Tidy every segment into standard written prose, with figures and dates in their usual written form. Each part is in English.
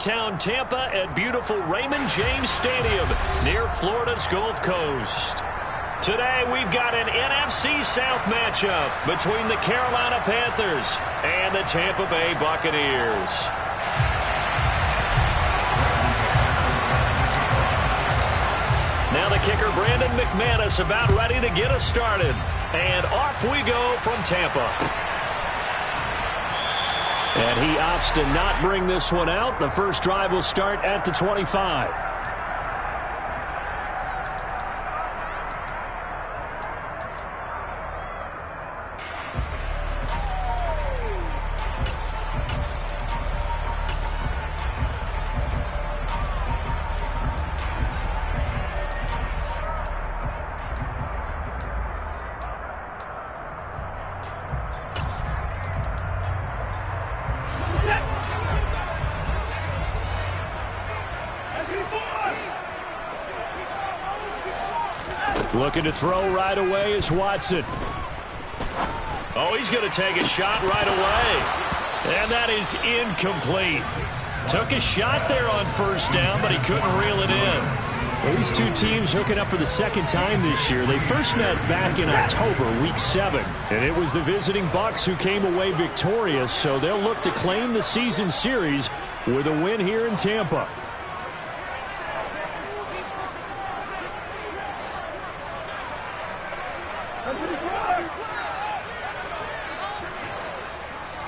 downtown Tampa at beautiful Raymond James Stadium near Florida's Gulf Coast. Today, we've got an NFC South matchup between the Carolina Panthers and the Tampa Bay Buccaneers. Now the kicker, Brandon McManus, about ready to get us started. And off we go from Tampa. And he opts to not bring this one out. The first drive will start at the 25. Looking to throw right away is Watson. Oh, he's going to take a shot right away. And that is incomplete. Took a shot there on first down, but he couldn't reel it in. Well, these two teams hooking up for the second time this year. They first met back in October, Week 7. And it was the visiting Bucs who came away victorious, so they'll look to claim the season series with a win here in Tampa.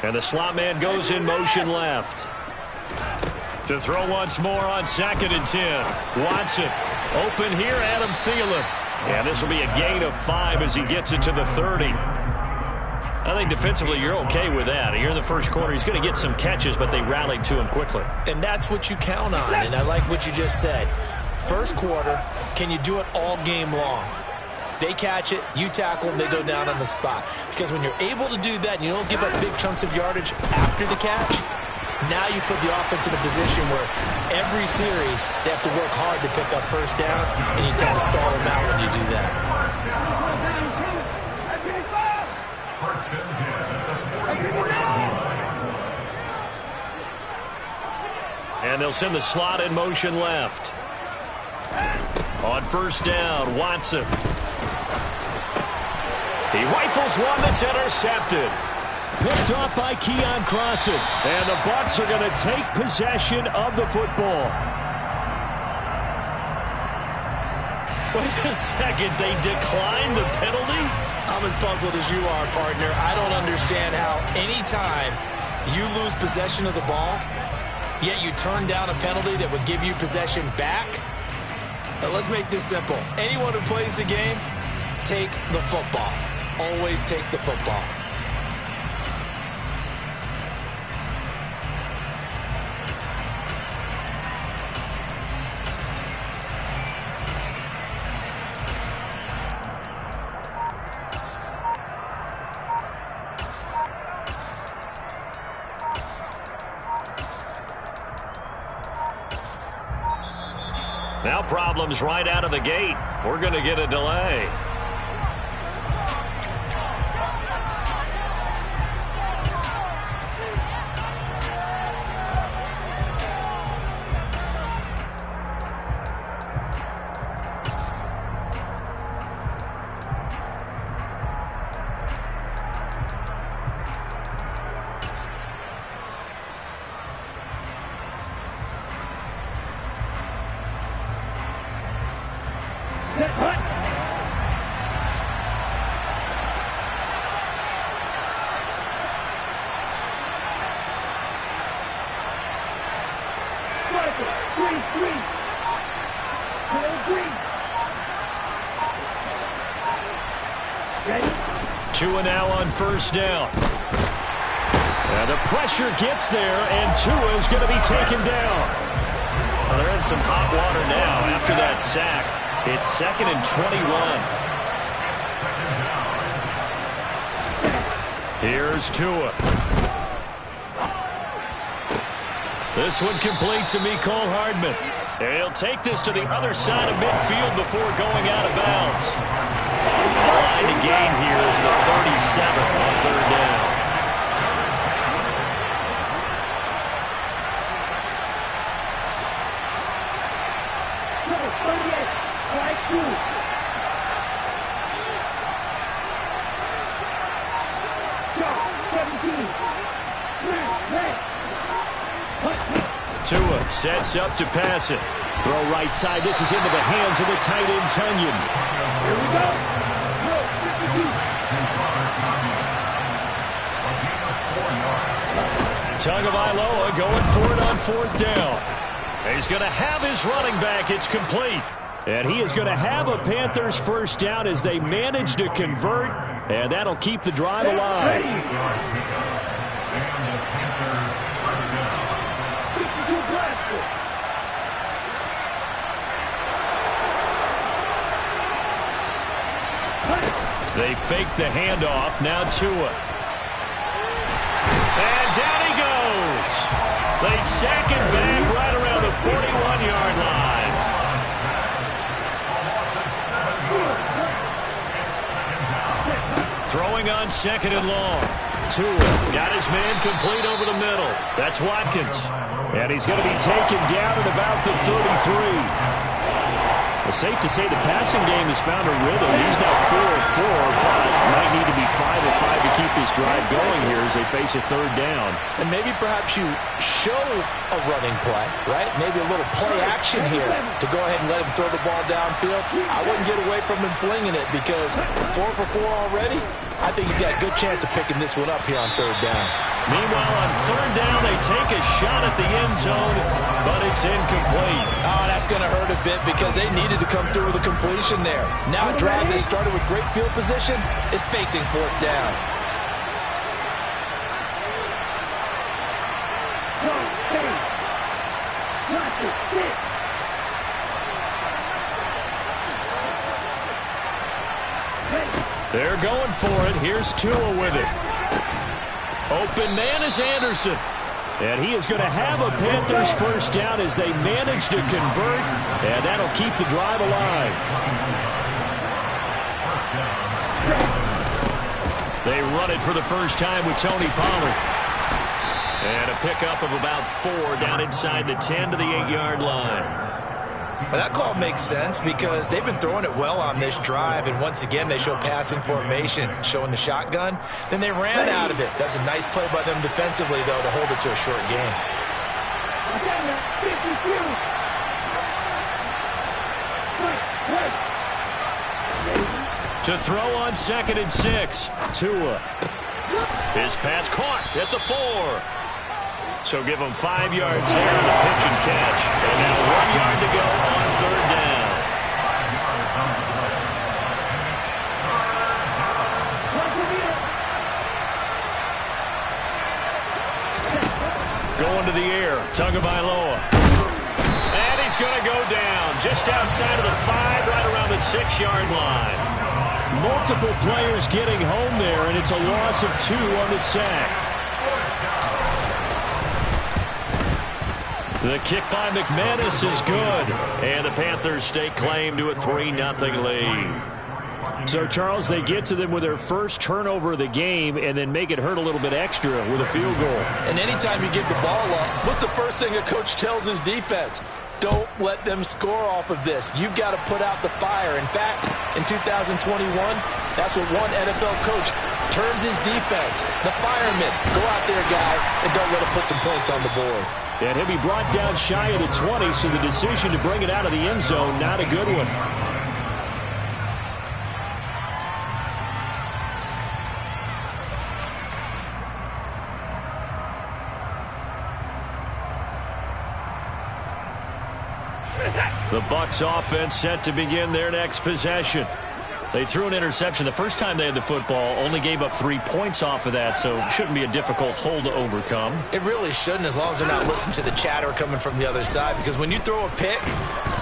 And the slot man goes in motion left. To throw once more on 2nd and 10. Watson open here, Adam Thielen. And this will be a gain of 5 as he gets it to the 30. I think defensively you're okay with that. Here in the first quarter, he's going to get some catches, but they rallied to him quickly. And that's what you count on, and I like what you just said. First quarter, can you do it all game long? They catch it, you tackle them, they go down on the spot. Because when you're able to do that and you don't give up big chunks of yardage after the catch, now you put the offense in a position where every series they have to work hard to pick up first downs, and you tend to stall them out when you do that. And they'll send the slot in motion left. On first down, Watson. He rifles one that's intercepted. Picked off by Keon Crossen. And the Bucs are going to take possession of the football. Wait a second. They declined the penalty? I'm as puzzled as you are, partner. I don't understand how any time you lose possession of the ball, yet you turn down a penalty that would give you possession back. But let's make this simple. Anyone who plays the game, take the football. Always take the football. Now problems right out of the gate. We're going to get a delay. Tua now on first down. And the pressure gets there, and Tua is going to be taken down. Well, they're in some hot water now after that sack. It's 2nd and 21. Here's Tua. This one complete to Mecole Hardman. And he'll take this to the other side of midfield before going out of bounds. And the line to gain here is the 37 on third down. Tua sets up to pass it. Throw right side. This is into the hands of the tight end, Tunyon. Here we go. Tagovailoa going for it on 4th down. He's going to have his running back. It's complete. And he is going to have a Panthers first down as they manage to convert. And that'll keep the drive alive. They fake the handoff. Now Tua. And down he goes. They sack it back right around the 41-yard line. Throwing on 2nd and long. Tua got his man complete over the middle. That's Watkins. And he's going to be taken down at about the 33. It's safe to say the passing game has found a rhythm. He's now 4 of 4, but might need to be 5 of 5 to keep this drive going here as they face a 3rd down. And maybe perhaps you show a running play, right? Maybe a little play action here to go ahead and let him throw the ball downfield. I wouldn't get away from him flinging it because 4 for 4 already. I think he's got a good chance of picking this one up here on 3rd down. Meanwhile, on 3rd down, they take a shot at the end zone, but it's incomplete. Oh, that's going to hurt a bit because they needed to come through with a completion there. Now a drive that started with great field position is facing 4th down. They're going for it. Here's Tua with it. Open man is Anderson. And he is going to have a Panthers first down as they manage to convert. And that'll keep the drive alive. They run it for the first time with Tony Pollard. And a pickup of about 4 down inside the 10 to the 8-yard line. But that call makes sense because they've been throwing it well on this drive, and once again they show passing formation, showing the shotgun. Then they ran out of it. That's a nice play by them defensively, though, to hold it to a short game. To throw on 2nd and 6. Tua. His pass caught at the 4. So give him 5 yards there on the pitch and catch. And now 1 yard to go on 3rd down. Going to the air, Tagovailoa. And he's going to go down just outside of the 5, right around the 6-yard line. Multiple players getting home there, and it's a loss of 2 on the sack. The kick by McManus is good. And the Panthers stake claim to a 3-0 lead. So, Charles, they get to them with their first turnover of the game and then make it hurt a little bit extra with a field goal. And anytime you give the ball up, what's the first thing a coach tells his defense? Don't let them score off of this. You've got to put out the fire. In fact, in 2021, that's what one NFL coach termed his defense. The firemen. Go out there, guys, and don't let them put some points on the board. And he'll be brought down shy of the 20, so the decision to bring it out of the end zone, not a good one. The Bucs offense set to begin their next possession. They threw an interception the first time they had the football, only gave up 3 points off of that, so it shouldn't be a difficult hole to overcome. It really shouldn't, as long as they're not listening to the chatter coming from the other side, because when you throw a pick,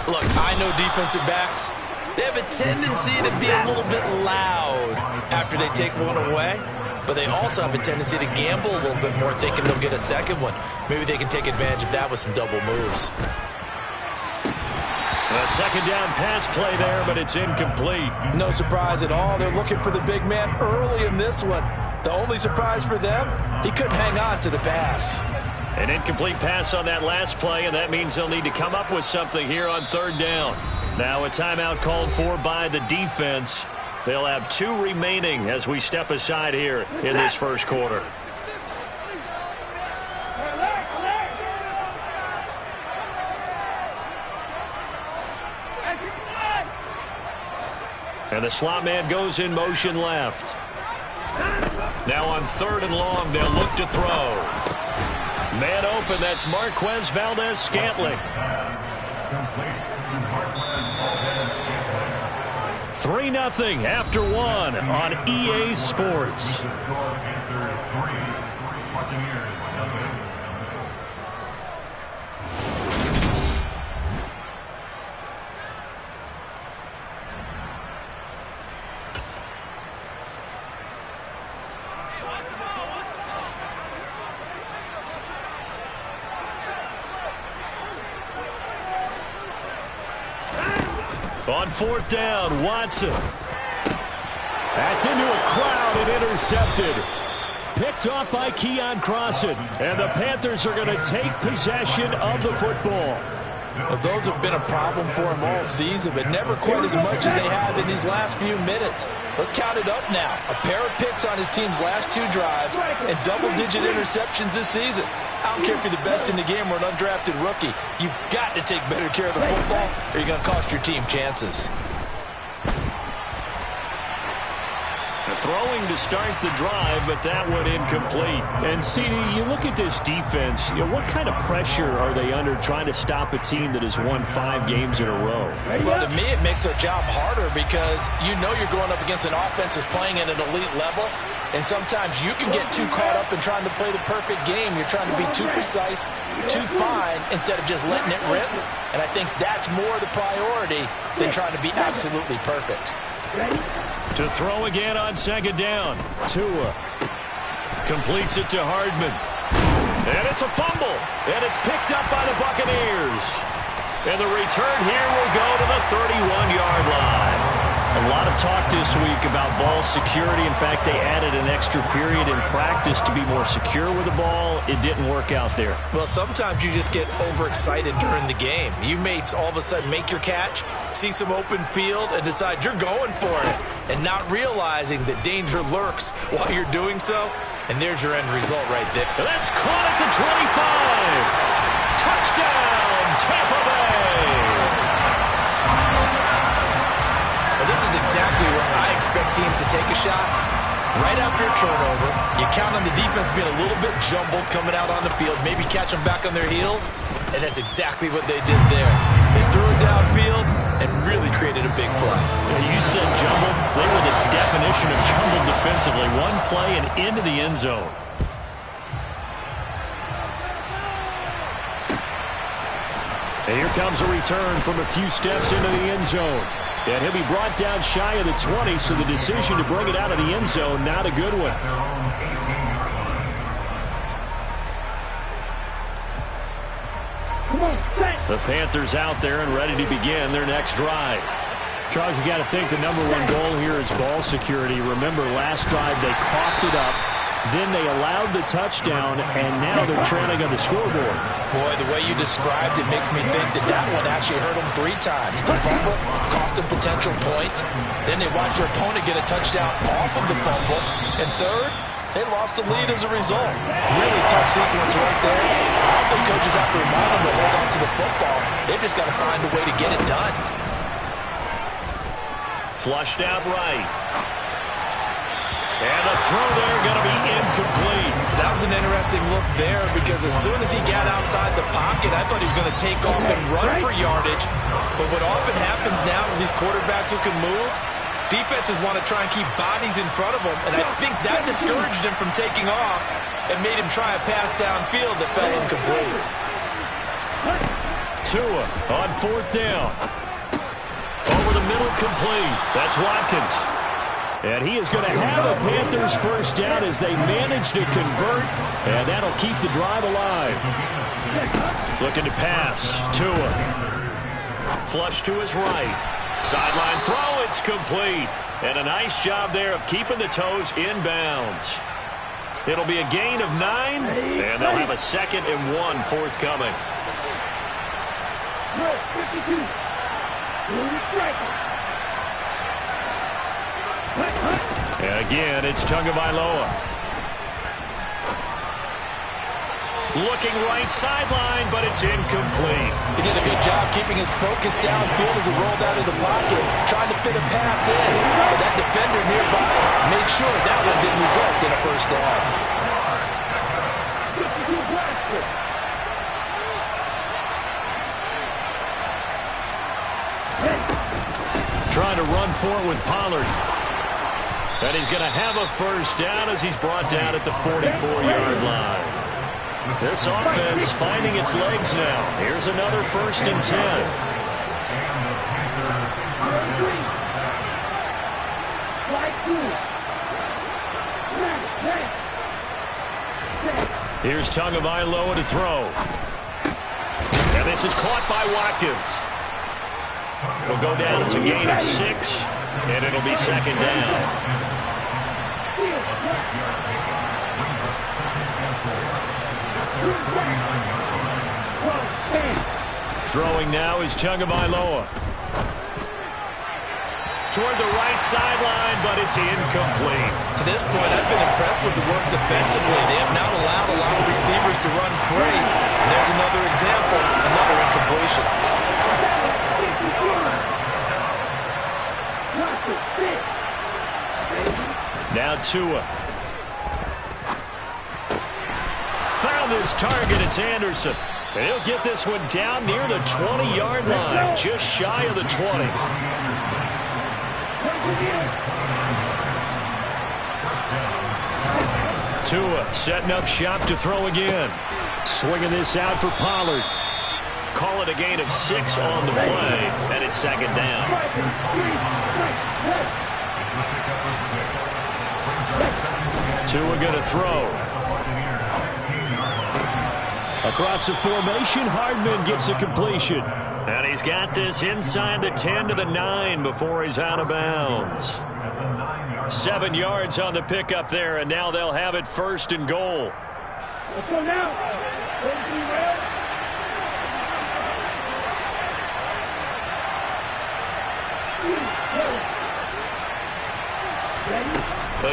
look, I know defensive backs, they have a tendency to be a little bit loud after they take one away, but they also have a tendency to gamble a little bit more, thinking they'll get a second one. Maybe they can take advantage of that with some double moves. A second down pass play there, but it's incomplete. No surprise at all. They're looking for the big man early in this one. The only surprise for them, he couldn't hang on to the pass. An incomplete pass on that last play, and that means they'll need to come up with something here on third down. Now a timeout called for by the defense. They'll have 2 remaining as we step aside here in this first quarter. And the slot man goes in motion left. Now on third and long, they'll look to throw. Man open, that's Marquez Valdes-Scantling. 3-0 after 1 on EA Sports. On fourth down, Watson. That's into a crowd and intercepted. Picked off by Keon Crossan. And the Panthers are going to take possession of the football. Well, those have been a problem for him all season, but never quite as much as they have in these last few minutes. Let's count it up now. A pair of picks on his team's last 2 drives and double-digit interceptions this season. I don't care if you're the best in the game or an undrafted rookie. You've got to take better care of the football or you're going to cost your team chances. Throwing to start the drive, but that one incomplete. And, CD, you look at this defense, what kind of pressure are they under trying to stop a team that has won 5 games in a row? Well, to me, it makes their job harder because you know you're going up against an offense that's playing at an elite level, and sometimes you can get too caught up in trying to play the perfect game. You're trying to be too precise, too fine, instead of just letting it rip. And I think that's more the priority than trying to be absolutely perfect. To throw again on second down. Tua completes it to Hardman. And it's a fumble. And it's picked up by the Buccaneers. And the return here will go to the 31-yard line. A lot of talk this week about ball security. In fact, they added an extra period in practice to be more secure with the ball. It didn't work out there. Well, sometimes you just get overexcited during the game. You may all of a sudden make your catch, see some open field, and decide you're going for it, and not realizing that danger lurks while you're doing so. And there's your end result right there. That's caught at the 25. Touchdown, Tampa Bay. Well, this is exactly where I expect teams to take a shot. Right after a turnover, you count on the defense being a little bit jumbled coming out on the field, maybe catch them back on their heels, and that's exactly what they did there. They threw it downfield and really created a big play. You said jumbled. They were the definition of jumbled defensively. One play and into the end zone. And here comes a return from a few steps into the end zone. And he'll be brought down shy of the 20, so the decision to bring it out of the end zone, not a good one. The Panthers out there and ready to begin their next drive. Charles, you got to think the #1 goal here is ball security. Remember, last drive they coughed it up. Then they allowed the touchdown, and now they're trailing on the scoreboard. Boy, the way you described it makes me think that that one actually hurt them 3 times. The fumble cost them potential points. Then they watched their opponent get a touchdown off of the fumble. And third, they lost the lead as a result. Really tough sequence right there. I don't think coaches have to remind them to hold on to the football. They've just got to find a way to get it done. Flushed out right. And the throw there going to be incomplete. That was an interesting look there because as soon as he got outside the pocket, I thought he was going to take off and run for yardage. But what often happens now with these quarterbacks who can move, defenses want to try and keep bodies in front of them. And I think that discouraged him from taking off and made him try a pass downfield that fell incomplete. Tua on fourth down. Over the middle, complete. That's Watkins. And he is going to have a Panthers first down as they manage to convert, and that'll keep the drive alive. Looking to pass. Tua. Flush to his right. Sideline throw, it's complete. And a nice job there of keeping the toes in bounds. It'll be a gain of 9, and they'll have a 2nd and 1 forthcoming. And again, it's Tagovailoa. Looking right sideline, but it's incomplete. He did a good job keeping his focus downfield as he rolled out of the pocket, trying to fit a pass in. But that defender nearby made sure that one didn't result in a first down. Trying to run for it with Pollard. And he's going to have a first down as he's brought down at the 44-yard line. This offense finding its legs now. Here's another 1st and 10. Here's Tagovailoa to throw. And this is caught by Watkins. It'll go down as a gain of 6, and it'll be 2nd down. Throwing now is Tagovailoa. Toward the right sideline, but it's incomplete. To this point, I've been impressed with the work defensively. They have not allowed a lot of receivers to run free. And there's another example, another incompletion. Now Tua. Found his target. It's Anderson. And he'll get this one down near the 20-yard line, just shy of the 20. Tua setting up shop to throw again. Swinging this out for Pollard. Call it a gain of 6 on the play, and it's 2nd down. Tua going to throw. Across the formation, Hardman gets a completion. And he's got this inside the 10 to the 9 before he's out of bounds. 7 yards on the pickup there, and now they'll have it 1st and goal. Let's go now.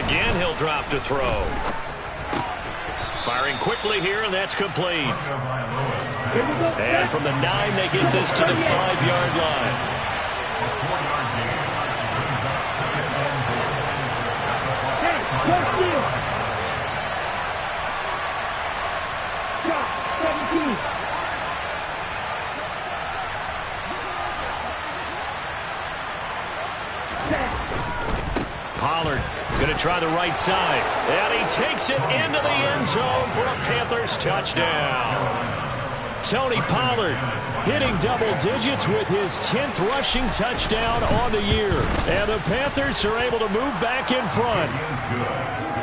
Again, he'll drop to throw. Firing quickly here, and that's complete. And from the 9, they get this to the 5-yard line. Pollard going to try the right side. And he takes it into the end zone for a Panthers touchdown. Tony Pollard hitting double digits with his 10th rushing touchdown on the year. And the Panthers are able to move back in front.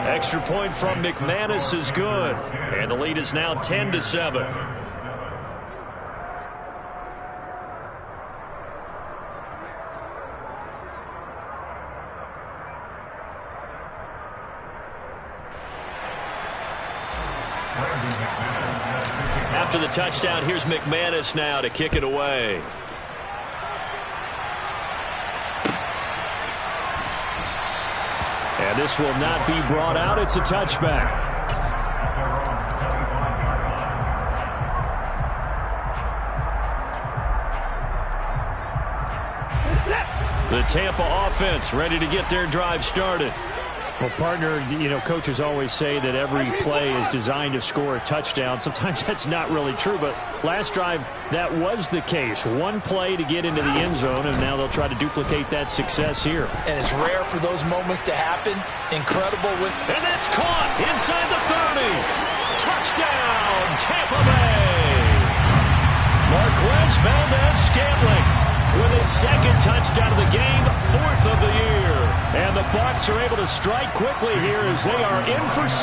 Extra point from McManus is good. And the lead is now 10-7. After the touchdown, here's McManus now to kick it away. And this will not be brought out. It's a touchback. The Tampa offense ready to get their drive started. Well, partner, you know, coaches always say that every play is designed to score a touchdown. Sometimes that's not really true, but last drive, that was the case. One play to get into the end zone, and now they'll try to duplicate that success here. And it's rare for those moments to happen. Incredible. And that's caught inside the 30. Touchdown, Tampa Bay. Marquez Valdes-Scantling with his 2nd touchdown of the game, 4th of the year. And the Bucs are able to strike quickly here as they are in for 6.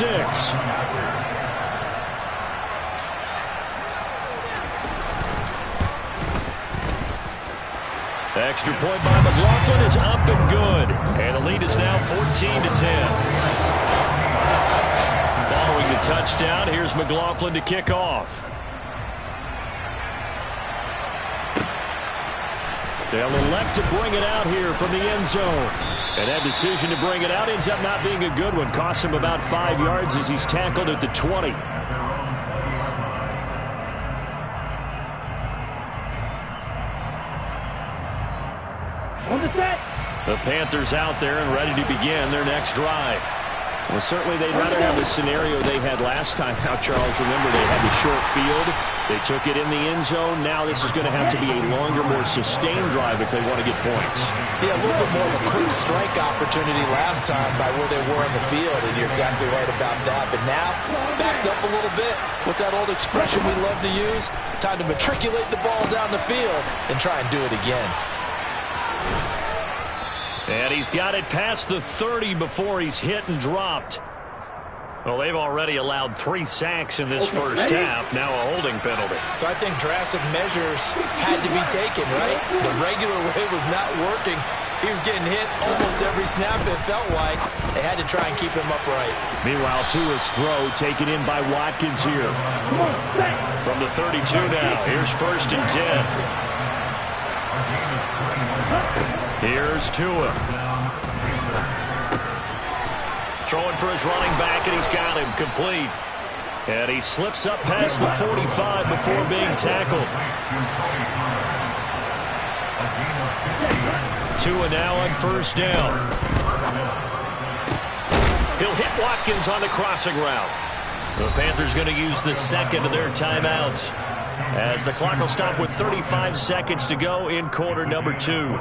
Extra point by McLaughlin is up and good. And the lead is now 14-10. following the touchdown. Here's McLaughlin to kick off. They'll elect to bring it out here from the end zone. And that decision to bring it out ends up not being a good one. Costs him about 5 yards as he's tackled at the 20. On the set. The Panthers out there and ready to begin their next drive. Well, certainly they'd rather have the scenario they had last time. Now, Charles, remember they had the short field. They took it in the end zone. Now this is going to have to be a longer, more sustained drive if they want to get points. Yeah, a little bit more of a quick strike opportunity last time by where they were on the field, and you're exactly right about that. But now, backed up a little bit. What's that old expression we love to use? Time to matriculate the ball down the field and try and do it again. And he's got it past the 30 before he's hit and dropped. Well, they've already allowed 3 sacks in this first half. Now a holding penalty. So I think drastic measures had to be taken, right? The regular way was not working. He was getting hit almost every snap, it felt like. They had to try and keep him upright. Meanwhile, Tua's throw taken in by Watkins here. From the 32 now. Here's 1st and 10. Here's Tua. Throwing for his running back, and he's got him complete. And he slips up past the 45 before being tackled. Tua now on 1st down. He'll hit Watkins on the crossing route. The Panthers going to use the second of their timeouts, as the clock will stop with 35 seconds to go in quarter number 2.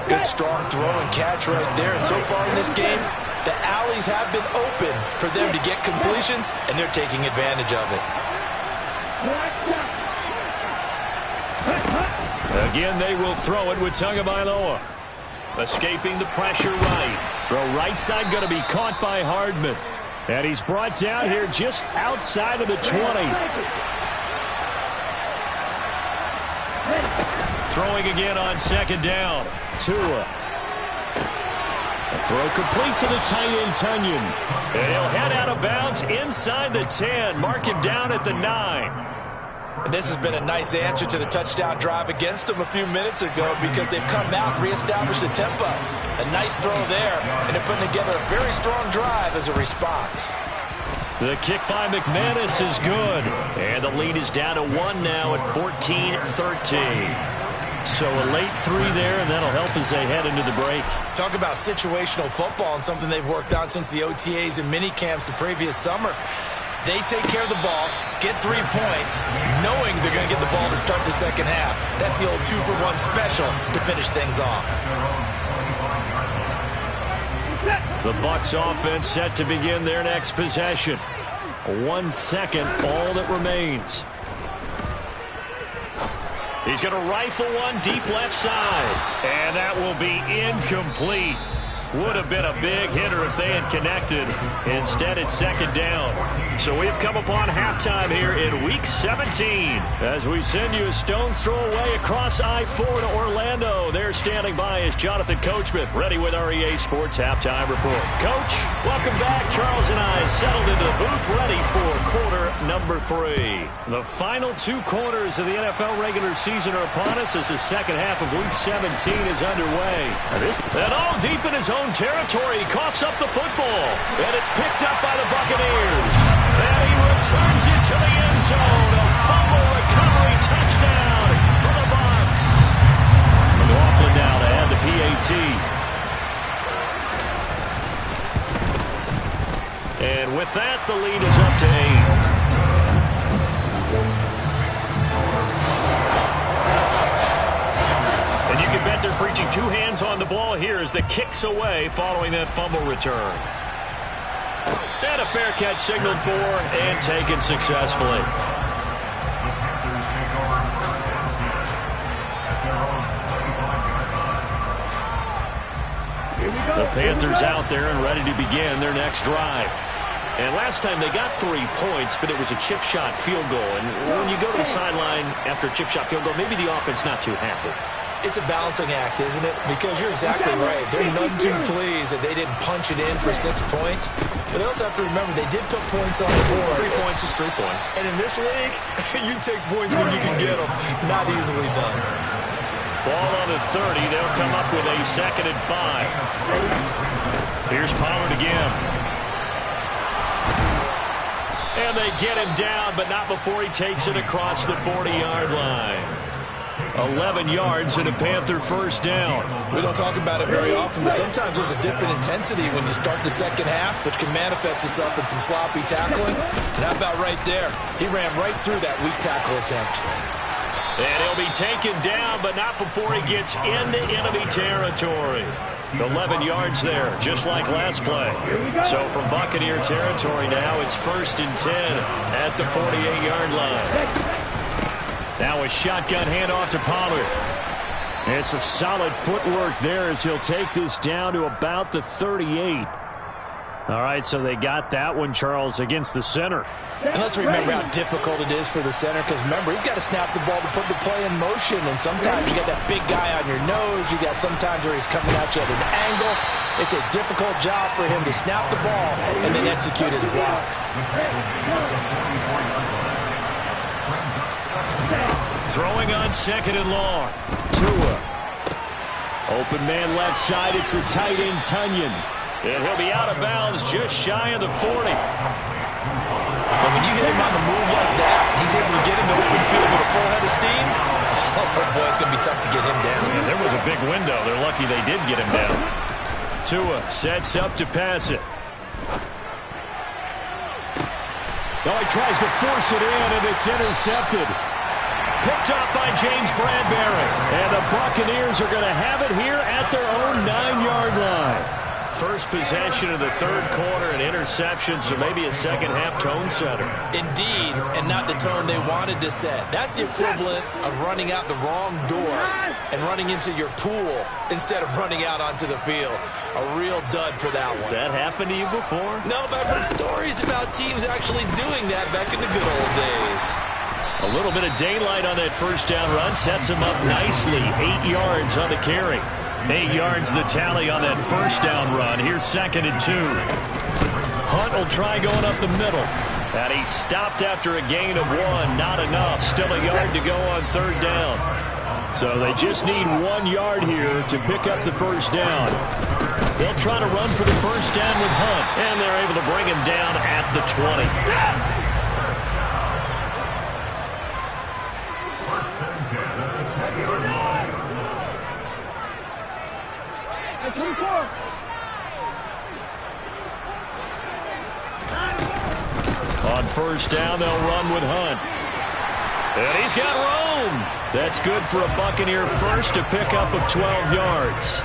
Good strong throw and catch right there. And so far in this game, the alleys have been open for them to get completions, and they're taking advantage of it. Again, they will throw it with Tagovailoa. Escaping the pressure right. Throw right side going to be caught by Hardman. And he's brought down here just outside of the 20. Throwing again on 2nd down. Tua. A throw complete to the tight end, Tunyon. And he'll head out of bounds inside the 10. Mark him down at the 9. And this has been a nice answer to the touchdown drive against them a few minutes ago, because they've come out and reestablished the tempo. A nice throw there, and they're putting together a very strong drive as a response. The kick by McManus is good. And the lead is down to 1 now at 14-13. So a late 3 there, and that'll help as they head into the break. Talk about situational football, and something they've worked on since the OTAs and mini camps the previous summer. They take care of the ball, get 3 points, knowing they're going to get the ball to start the second half. That's the old 2-for-1 special to finish things off. The Bucs offense set to begin their next possession. 1 second, all that remains. He's going to rifle one deep left side. And that will be incomplete. Would have been a big hitter if they had connected. Instead, it's 2nd down. So we've come upon halftime here in Week 17. As we send you a stone's throw away across I-4 to Orlando. There standing by is Jonathan Coachman, ready with our EA Sports Halftime Report. Coach, welcome back. Charles and I settled into the booth, ready for quarter number 3. The final 2 quarters of the NFL regular season are upon us as the second half of Week 17 is underway. And all deep in his own territory, he coughs up the football, and it's picked up by the Buccaneers. And he returns it to the end zone. A fumble recovery touchdown for the Bucs. McLaughlin now to add the PAT. And with that, the lead is up to 8. And you can bet they're preaching 2 hands on the ball here as the kick's away following that fumble return. And a fair catch signaled for and taken successfully. The Panthers out there and ready to begin their next drive. And last time they got 3 points, but it was a chip shot field goal. And when you go to the sideline after a chip shot field goal, maybe the offense not too happy. It's a balancing act, isn't it? Because you're exactly right. They're none too pleased that they didn't punch it in for 6 points. But they also have to remember they did put points on the board. 3 points is 3 points. And in this league, you take points when you can get them. Not easily done. Ball on the 30. They'll come up with a 2nd and 5. Here's Pollard again. And they get him down, but not before he takes it across the 40-yard line. 11 yards and a Panther first down. We don't talk about it very often, but sometimes there's a dip in intensity when you start the second half, which can manifest itself in some sloppy tackling. And how about right there? He ran right through that weak tackle attempt. And he'll be taken down, but not before he gets into enemy territory. 11 yards there, just like last play. So from Buccaneer territory now, it's 1st and 10 at the 48-yard line. Now a shotgun handoff to Pollard. It's a solid footwork there as he'll take this down to about the 38. All right, so they got that one, Charles, against the center. And let's remember how difficult it is for the center, because remember, he's got to snap the ball to put the play in motion, and sometimes you got that big guy on your nose. You got sometimes where he's coming at you at an angle. It's a difficult job for him to snap the ball and then execute his block. Throwing on 2nd and long. Tua. Open man left side. It's the tight end, Tunyon. And he'll be out of bounds just shy of the 40. But when you hit him on the move like that, he's able to get into open field with a full head of steam. Oh, boy, it's going to be tough to get him down. Yeah, there was a big window. They're lucky they did get him down. Tua sets up to pass it. Oh, he tries to force it in, and it's intercepted. Picked up by James Bradbury. And the Buccaneers are going to have it here at their own 9-yard line. First possession of the 3rd quarter, an interception, so maybe a second-half tone setter. Indeed, and not the tone they wanted to set. That's the equivalent of running out the wrong door and running into your pool instead of running out onto the field. A real dud for that one. Has that happened to you before? No, but I've heard stories about teams actually doing that back in the good old days. A little bit of daylight on that first down run sets him up nicely. 8 yards on the carry. 8 yards the tally on that first down run. Here's 2nd and 2. Hunt will try going up the middle. And he stopped after a gain of 1. Not enough. Still a yard to go on 3rd down. So they just need 1 yard here to pick up the first down. They'll try to run for the first down with Hunt. And they're able to bring him down at the 20. On first down, they'll run with Hunt. And he's got room. That's good for a Buccaneer first, a pickup of 12 yards.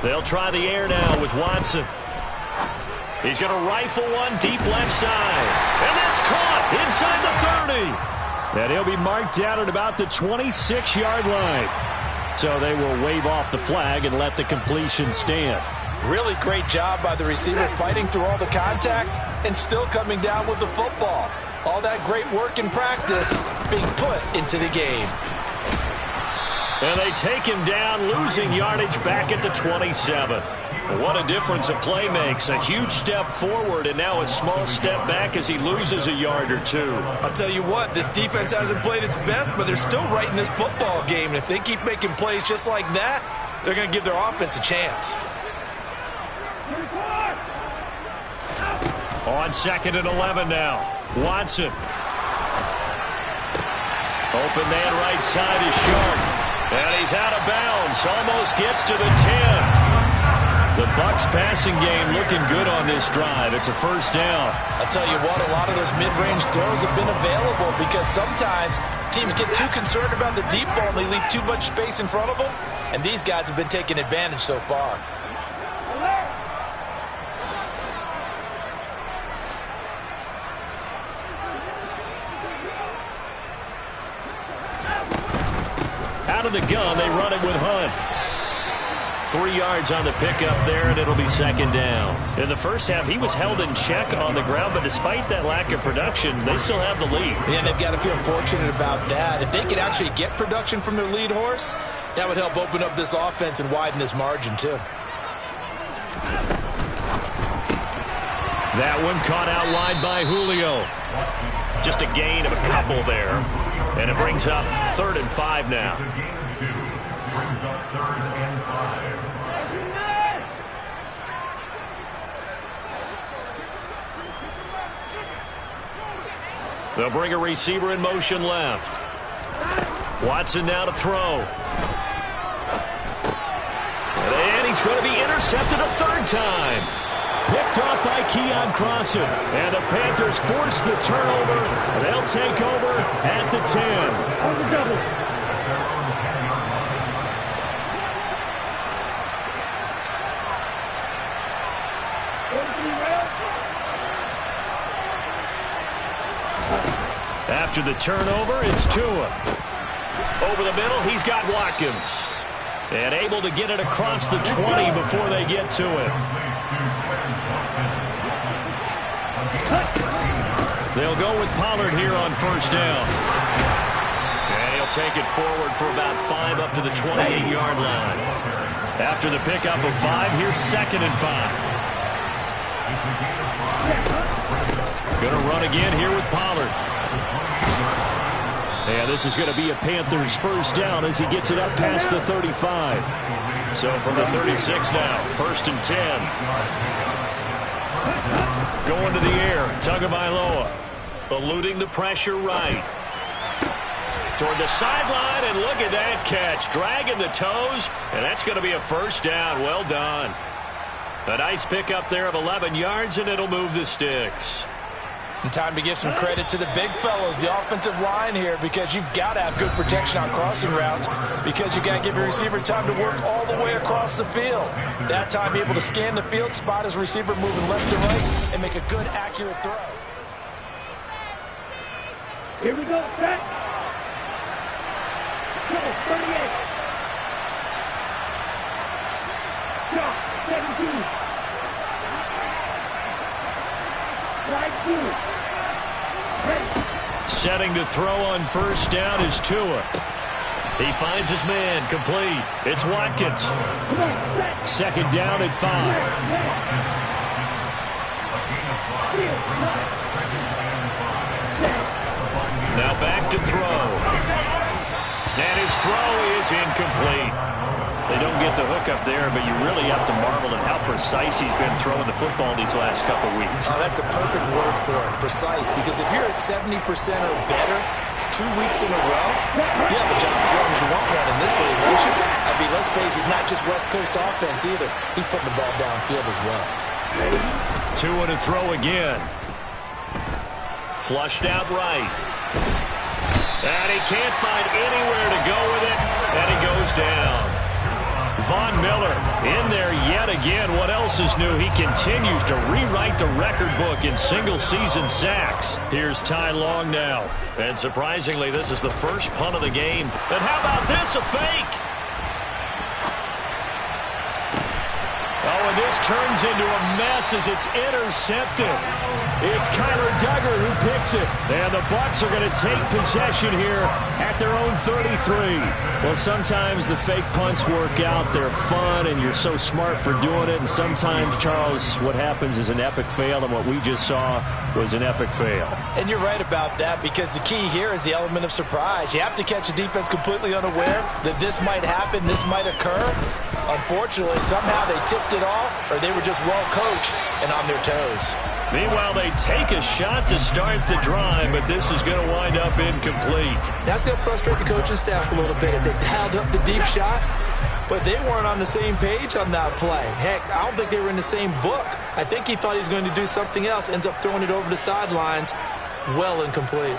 They'll try the air now with Watson. He's going to rifle one deep left side. And that's caught inside the 30. And he'll be marked down at about the 26-yard line. So they will wave off the flag and let the completion stand. Really great job by the receiver fighting through all the contact and still coming down with the football. All that great work in practice being put into the game. And they take him down, losing yardage back at the 27. What a difference a play makes. A huge step forward and now a small step back as he loses a yard or two. I'll tell you what, this defense hasn't played its best, but they're still right in this football game. And if they keep making plays just like that, they're going to give their offense a chance. On 2nd and 11 now. Watson. Open man right side is Sharp. And he's out of bounds. Almost gets to the 10. The Bucs passing game looking good on this drive. It's a first down. I'll tell you what, a lot of those mid-range throws have been available because sometimes teams get too concerned about the deep ball and they leave too much space in front of them. And these guys have been taking advantage so far. Out of the gun, they run it with Hunt. 3 yards on the pickup there, and it'll be second down. In the first half, he was held in check on the ground, but despite that lack of production, they still have the lead. And they've got to feel fortunate about that. If they could actually get production from their lead horse, that would help open up this offense and widen this margin, too. That one caught out wide by Julio. Just a gain of a couple there. And it brings up 3rd and 5 now. They'll bring a receiver in motion left. Watson now to throw. And he's going to be intercepted a 3rd time. Picked off by Keon Crossan. And the Panthers force the turnover. They'll take over at the 10. On the double. After the turnover, it's Tua. Over the middle, he's got Watkins. And able to get it across the 20 before they get to it. They'll go with Pollard here on 1st down. And he'll take it forward for about 5 up to the 28-yard line. After the pickup of 5, here's 2nd and 5. Going to run again here with Pollard. And this is going to be a Panthers 1st down as he gets it up past the 35. So from the 36 now, 1st and 10. Going to the air, Tagovailoa. Eluding the pressure right. Toward the sideline, and look at that catch. Dragging the toes, and that's going to be a 1st down. Well done. A nice pickup there of 11 yards, and it'll move the sticks. And time to give some credit to the big fellows, the offensive line here, because you've got to have good protection on crossing routes, because you've got to give your receiver time to work all the way across the field. That time, be able to scan the field, spot his receiver moving left to right, and make a good, accurate throw. Here we go, set. Go, 38. Shot, 17. Right, 2. Setting to throw on 1st down is Tua. He finds his man, complete. It's Watkins. 2nd down at 5. Now back to throw. And his throw is incomplete. They don't get the hook up there, but you really have to marvel at how precise he's been throwing the football these last couple weeks. Oh, that's the perfect word for it, precise, because if you're at 70% or better 2 weeks in a row, you have a job as long as you want one in this league, don't you? I mean, let's face it, it's not just West Coast offense either. He's putting the ball downfield as well. Tua to throw again. Flushed out right. And he can't find anywhere to go with it, and he goes down. Von Miller in there yet again. What else is new? He continues to rewrite the record book in single-season sacks. Here's Ty Long now. And surprisingly, this is the first punt of the game. And how about this, a fake? Oh, and this turns into a mess as it's intercepted. It's Kyler Duggar who picks it. And the Bucs are going to take possession here at their own 33. Well, sometimes the fake punts work out. They're fun, and you're so smart for doing it. And sometimes, Charles, what happens is an epic fail, and what we just saw was an epic fail. And you're right about that, because the key here is the element of surprise. You have to catch a defense completely unaware that this might happen, this might occur. Unfortunately, somehow they tipped it off, or they were just well coached and on their toes. Meanwhile, they take a shot to start the drive, but this is going to wind up incomplete. That's going to frustrate the coaching staff a little bit as they dialed up the deep shot, but they weren't on the same page on that play. Heck, I don't think they were in the same book. I think he thought he was going to do something else, ends up throwing it over the sidelines. Well incomplete.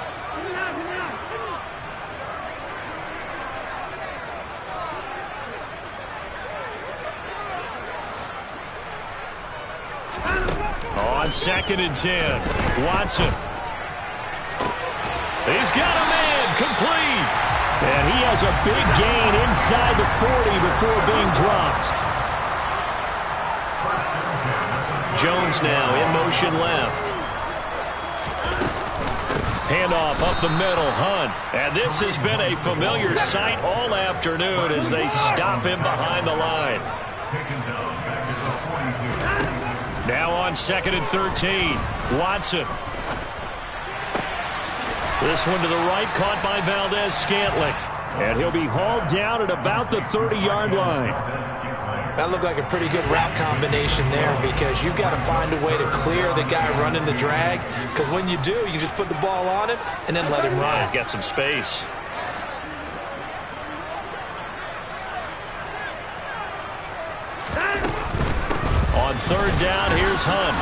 On 2nd and 10, Watson. He's got a man, complete. And he has a big gain inside the 40 before being dropped. Jones now in motion left. Handoff up the middle, Hunt. And this has been a familiar sight all afternoon as they stop him behind the line. Now on 2nd and 13, Watson. This one to the right, caught by Valdez-Scantling. And he'll be hauled down at about the 30-yard line. That looked like a pretty good route combination there because you've got to find a way to clear the guy running the drag, because when you do, you just put the ball on him and then let him run. Yeah, he's got some space. On 3rd down, here's Hunt.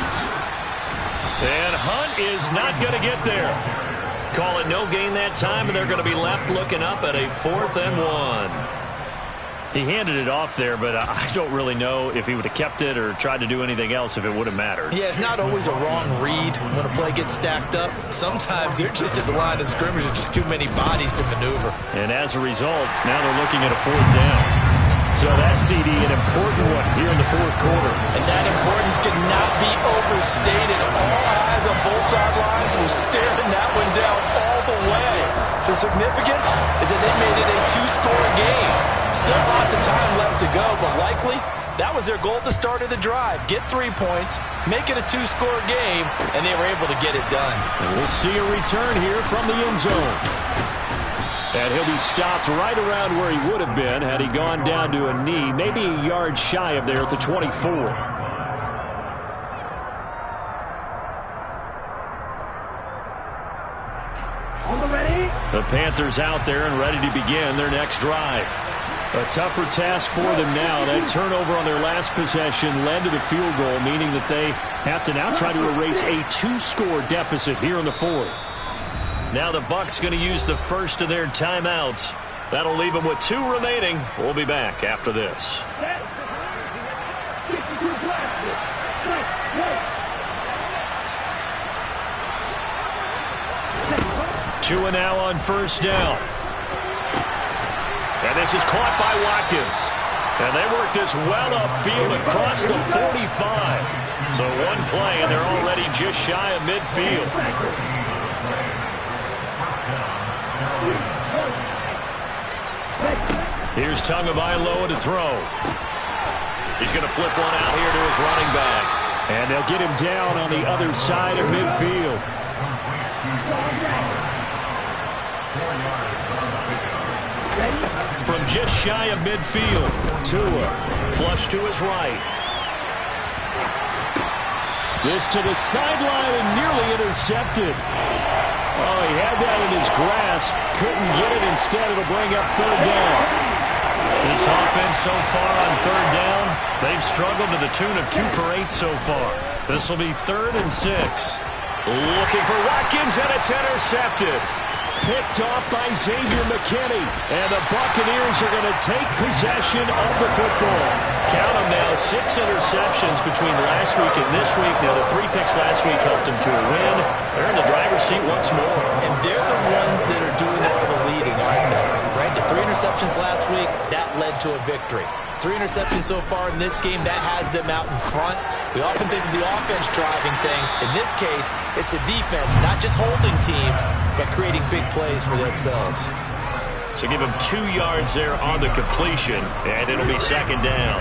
And Hunt is not going to get there. Call it no gain that time, and they're going to be left looking up at a 4th and 1. He handed it off there, but I don't really know if he would have kept it or tried to do anything else if it would have mattered. Yeah, it's not always a wrong read when a play gets stacked up. Sometimes they're just at the line of scrimmage. There's just too many bodies to maneuver. And as a result, now they're looking at a 4th down. So that CD, an important one here in the 4th quarter. And that importance cannot be overstated. All eyes on both sidelines were staring that one down all the way. The significance is that they made it a 2-score game. Still lots of time left to go, but likely that was their goal at the start of the drive. Get 3 points, make it a 2-score game, and they were able to get it done. And we'll see a return here from the end zone. And he'll be stopped right around where he would have been had he gone down to a knee, maybe a yard shy of there at the 24. The Panthers out there and ready to begin their next drive. A tougher task for them now. That turnover on their last possession led to the field goal, meaning that they have to now try to erase a 2-score deficit here in the 4th. Now the Bucs going to use the first of their timeouts. That'll leave them with 2 remaining. We'll be back after this. 2 and now on 1st down. And this is caught by Watkins. And they work this well upfield across the 45. So one play, and they're already just shy of midfield. Here's Tagovailoa to throw. He's going to flip one out here to his running back. And they'll get him down on the other side of midfield. From just shy of midfield, Tua, flush to his right. This to the sideline and nearly intercepted. Oh, he had that in his grasp. Couldn't get it. Instead, it'll bring up 3rd down. This offense so far on 3rd down, they've struggled to the tune of 2 for 8 so far. This will be 3rd and 6. Looking for Watkins, and it's intercepted. Picked off by Xavier McKinney. And the Buccaneers are going to take possession of the football. Count them now, 6 interceptions between last week and this week. Now, the 3 picks last week helped them to a win. They're in the driver's seat once more. And they're the ones that are doing all the leading, aren't they? Right? The 3 interceptions last week, that led to a victory. 3 interceptions so far in this game, that has them out in front. We often think of the offense driving things. In this case, it's the defense, not just holding teams, but creating big plays for themselves. So give him 2 yards there on the completion, and it'll be 2nd down.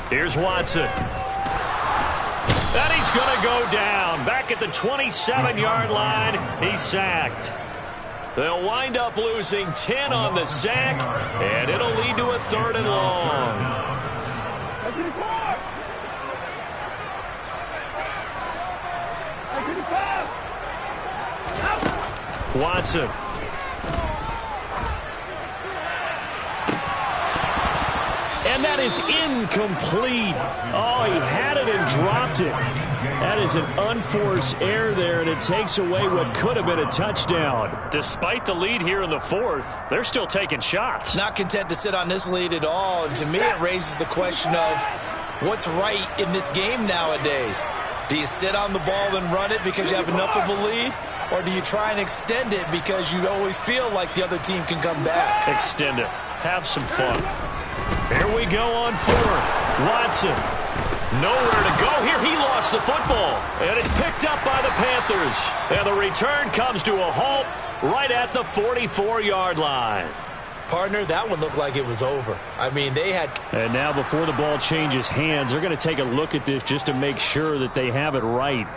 Here's Watson. And he's going to go down. Back at the 27-yard line, he's sacked. They'll wind up losing 10 on the sack, and it'll lead to a 3rd and long. Watson. And that is incomplete. Oh, he had it and dropped it. That is an unforced error there, and it takes away what could have been a touchdown. Despite the lead here in the 4th, they're still taking shots. Not content to sit on this lead at all. And to me, it raises the question of what's right in this game nowadays. Do you sit on the ball and run it because you have enough of a lead? Or do you try and extend it because you always feel like the other team can come back? Extend it. Have some fun. Here we go on fourth. Watson. Nowhere to go here. He lost the football. And it's picked up by the Panthers. And the return comes to a halt right at the 44-yard line. Partner, that one looked like it was over. I mean, they had... And now before the ball changes hands, they're going to take a look at this just to make sure that they have it right.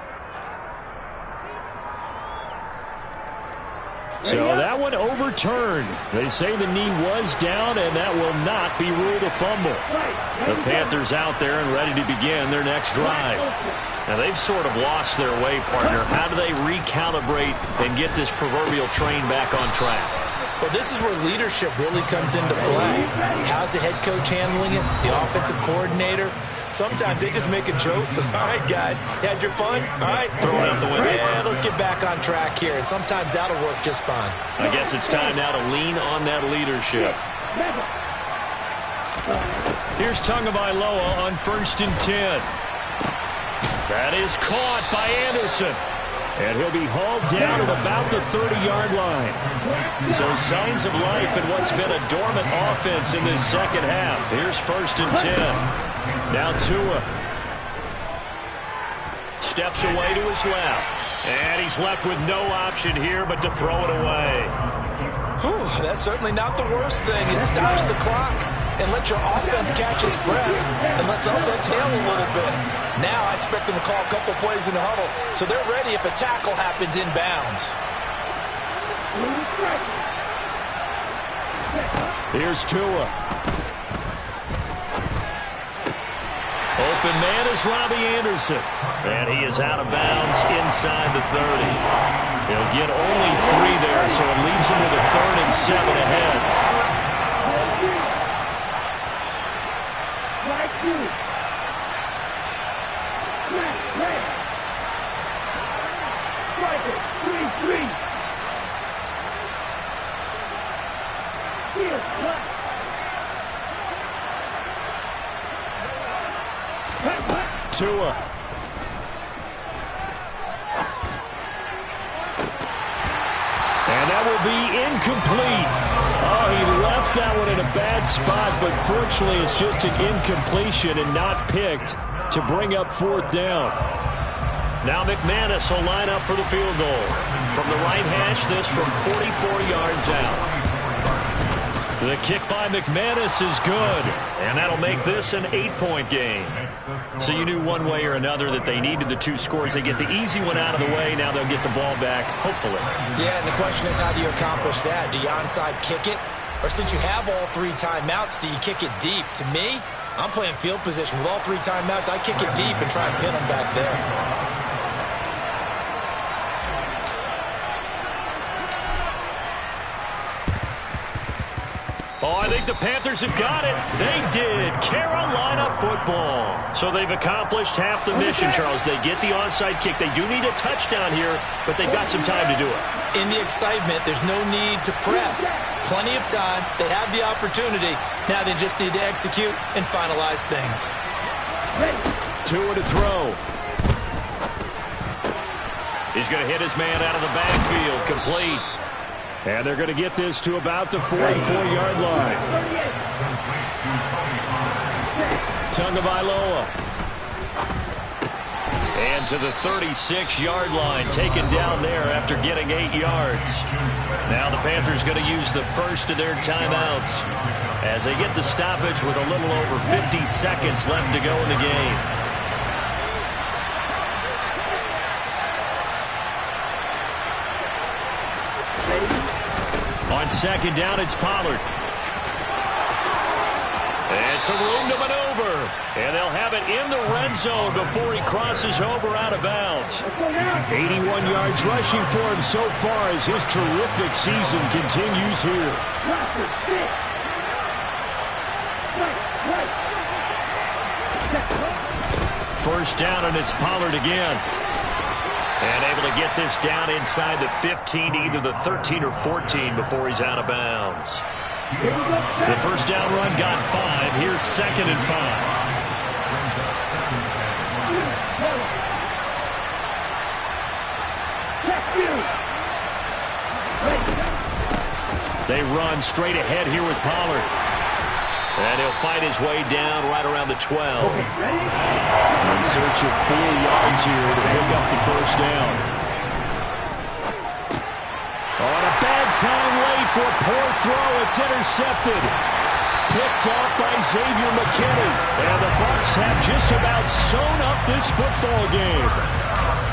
So that one overturned. They say the knee was down, and that will not be ruled a fumble. The Panthers out there and ready to begin their next drive. Now, they've sort of lost their way, partner. How do they recalibrate and get this proverbial train back on track? Well, this is where leadership really comes into play. How's the head coach handling it? The offensive coordinator? Sometimes they just make a joke. All right, guys, had your fun? All right, throw it out the window. Yeah, let's get back on track here. And sometimes that'll work just fine. I guess it's time now to lean on that leadership. Here's Tagovailoa on 1st and 10. That is caught by Anderson. And he'll be hauled down at about the 30-yard line. So signs of life in what's been a dormant offense in this second half. Here's 1st and 10. Now Tua. Steps away to his left. And he's left with no option here but to throw it away. Whew, that's certainly not the worst thing. It stops the clock and lets your offense catch its breath and lets us exhale a little bit. Now I expect them to call a couple plays in the huddle so they're ready if a tackle happens inbounds. Here's Tua. Open man is Robbie Anderson. And he is out of bounds inside the 30. He'll get only 3 there, so it leaves him with a 3rd and 7 ahead. Tua. And that will be incomplete. Oh, he left that one in a bad spot, but fortunately it's just an incompletion and not picked to bring up 4th down. Now McManus will line up for the field goal. From the right hash, this from 44 yards out. The kick by McManus is good, and that'll make this an 8-point game. So you knew one way or another that they needed the 2 scores. They get the easy one out of the way. Now they'll get the ball back, hopefully. Yeah, and the question is, how do you accomplish that? Do you onside kick it? Or since you have all 3 timeouts, do you kick it deep? To me, I'm playing field position. With all 3 timeouts, I kick it deep and try and pin them back there. Oh, I think the Panthers have got it. They did. Carolina football. So they've accomplished half the mission, Charles. They get the onside kick. They do need a touchdown here, but they've got some time to do it. In the excitement, there's no need to press. Plenty of time. They have the opportunity. Now they just need to execute and finalize things. Tua to throw. He's going to hit his man out of the backfield. Complete. And they're going to get this to about the 44-yard line. Tagovailoa. And to the 36-yard line, taken down there after getting 8 yards. Now the Panthers going to use the first of their timeouts as they get the stoppage with a little over 50 seconds left to go in the game. On 2nd down, it's Pollard. And some room to maneuver. And they'll have it in the red zone before he crosses over out of bounds. 81 yards rushing for him so far as his terrific season continues here. First down, and it's Pollard again. And able to get this down inside the 15, either the 13 or 14 before he's out of bounds. The first down run got 5. Here's 2nd and 5. They run straight ahead here with Pollard. And he'll fight his way down right around the 12. In search of 4 yards here to pick up the first down. On a bad time late for a poor throw. It's intercepted. Picked off by Xavier McKinney. And the Bucs have just about sewn up this football game.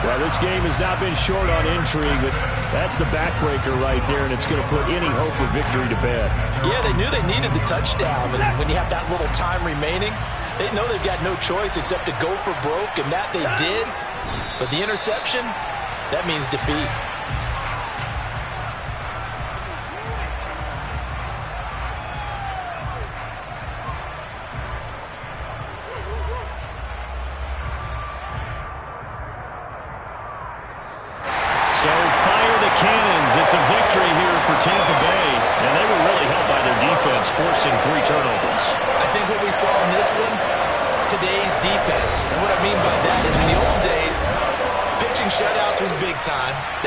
Well, this game has not been short on intrigue, but that's the backbreaker right there, and it's going to put any hope of victory to bed. Yeah, they knew they needed the touchdown, and when you have that little time remaining, they know they've got no choice except to go for broke, and that they did. But the interception, that means defeat. So fire the cannons. It's a victory here for Tampa Bay. And they were really helped by their defense, forcing 3 turnovers. I think what we saw in this one, today's defense. And what I mean by that is in the old days, pitching shutouts was big time.